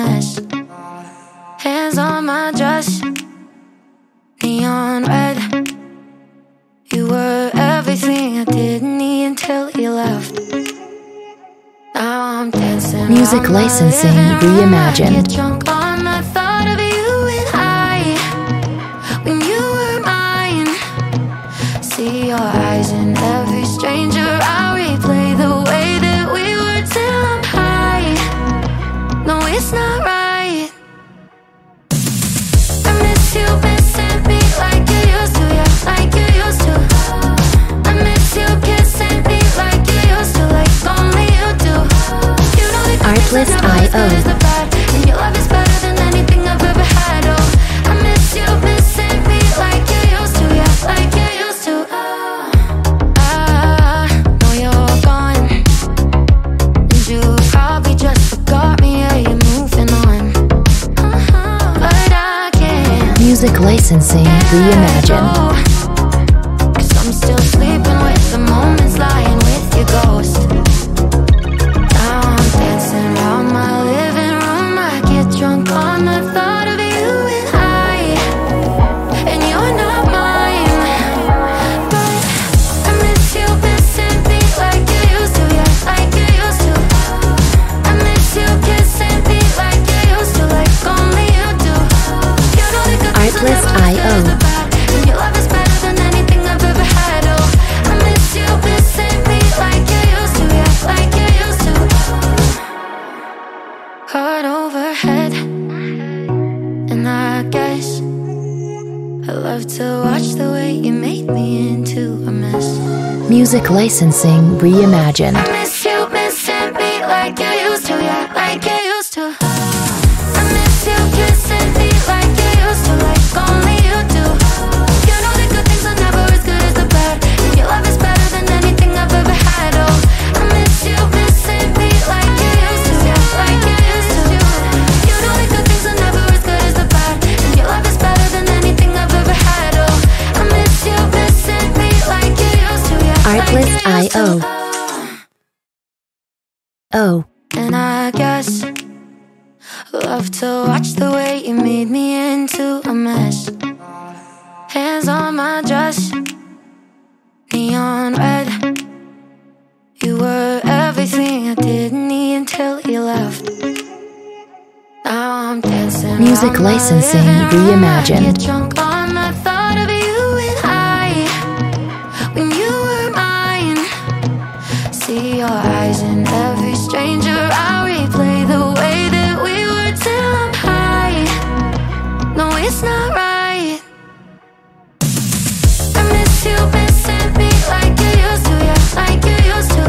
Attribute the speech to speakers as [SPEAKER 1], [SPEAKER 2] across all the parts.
[SPEAKER 1] mess. Hands on my dress, neon red. You were everything I didn't need until you left. Now I'm dancing.
[SPEAKER 2] Music licensing reimagined.
[SPEAKER 1] Get drunk on the thought of you and I, when you were mine. See your eyes in every stranger. I replay the way that we were till I'm high. No, it's not right. I miss you missing me like you used to, yeah, like you used to. I miss you kissing me like you used to, like only you do. You know the
[SPEAKER 2] Artlist.io.
[SPEAKER 1] and your love is better than anything I've ever had. Oh, I miss you missing me like you used to, yeah, like you used to. I know you're gone, and you probably just forgot me. Yeah, you're moving on, but I can't.
[SPEAKER 2] Music licensing reimagined.
[SPEAKER 1] Cause I'm still sleeping with the moments, lying with your ghost. Now I'm dancing around my living room. I get drunk on the thought of you and I, and you're not mine. But I miss you missing me like you used to, yeah, like you used to. I miss you kissing me like you used to, like only you do. You know the good things are never as good as the bad, and your love is better than anything I've ever had. Oh, I miss you missing me like you used to, yeah, like you used to. Heart overhead, and I guess I love to watch the way you made me into a mess.
[SPEAKER 2] Music licensing reimagined.
[SPEAKER 1] I miss you missing me like you used to, yeah, like you used to. I miss you kissing me like you used to, like only you do. You know the good things are never as good as the bad, and your love is better than anything I've ever had. Oh, I miss you missing me like you used to, yeah, like you used to. You know the good things are never as good as the bad, and your love is better than anything I've ever had. Oh, I miss you missing me like you used to, yeah, like you used to.
[SPEAKER 2] Artlist.io. Oh.
[SPEAKER 1] And I guess I love to watch the way you made me into a mess. Hands on my dress, neon red. You were everything I didn't need until you left. Now I'm dancing.
[SPEAKER 2] Music
[SPEAKER 1] around my
[SPEAKER 2] licensing
[SPEAKER 1] living room. I
[SPEAKER 2] reimagined.
[SPEAKER 1] get drunk on the thought of you and I, when you were mine. See your eyes in every stranger. I replay the way that we were till I'm high. No, it's not right. I miss you missing me like you used to, yeah, like you used to.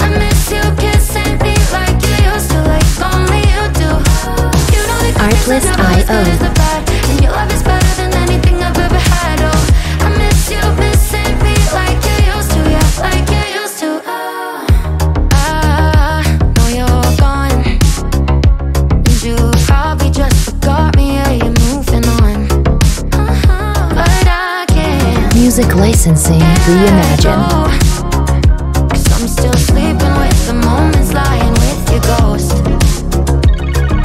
[SPEAKER 1] I miss you kissing me like you used to, like only you do. You know the good things are never as good as the bad, and your love is better than anything I've ever had. Oh, I miss you missing me like you used to, yeah, like you used to. I know you're gone, and you probably just forgot me. Yeah, you're moving on, but I can't.
[SPEAKER 2] Music licensing reimagined.
[SPEAKER 1] Cause I'm still sleeping with the moments, lying with your ghost.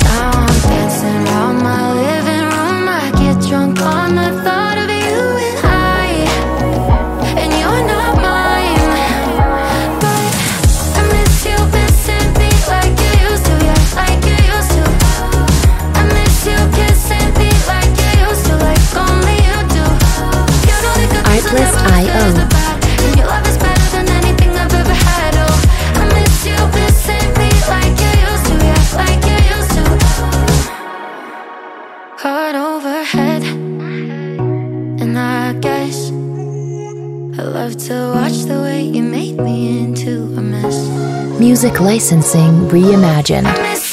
[SPEAKER 1] Now I'm dancing around my living room. I get drunk on the thought of you and I, and you're not mine. But I miss you missing me like you used to, yeah, like you used to. I miss you kissing me like you used to, like only you do. You know the good things are never as good as the bad, and your love is better than anything I've ever had. Oh, I miss you missing me like you used to, yeah, like you used to. Heart overhead, and I guess I love to watch the way you made me into a mess.
[SPEAKER 2] Music licensing reimagined.
[SPEAKER 1] I miss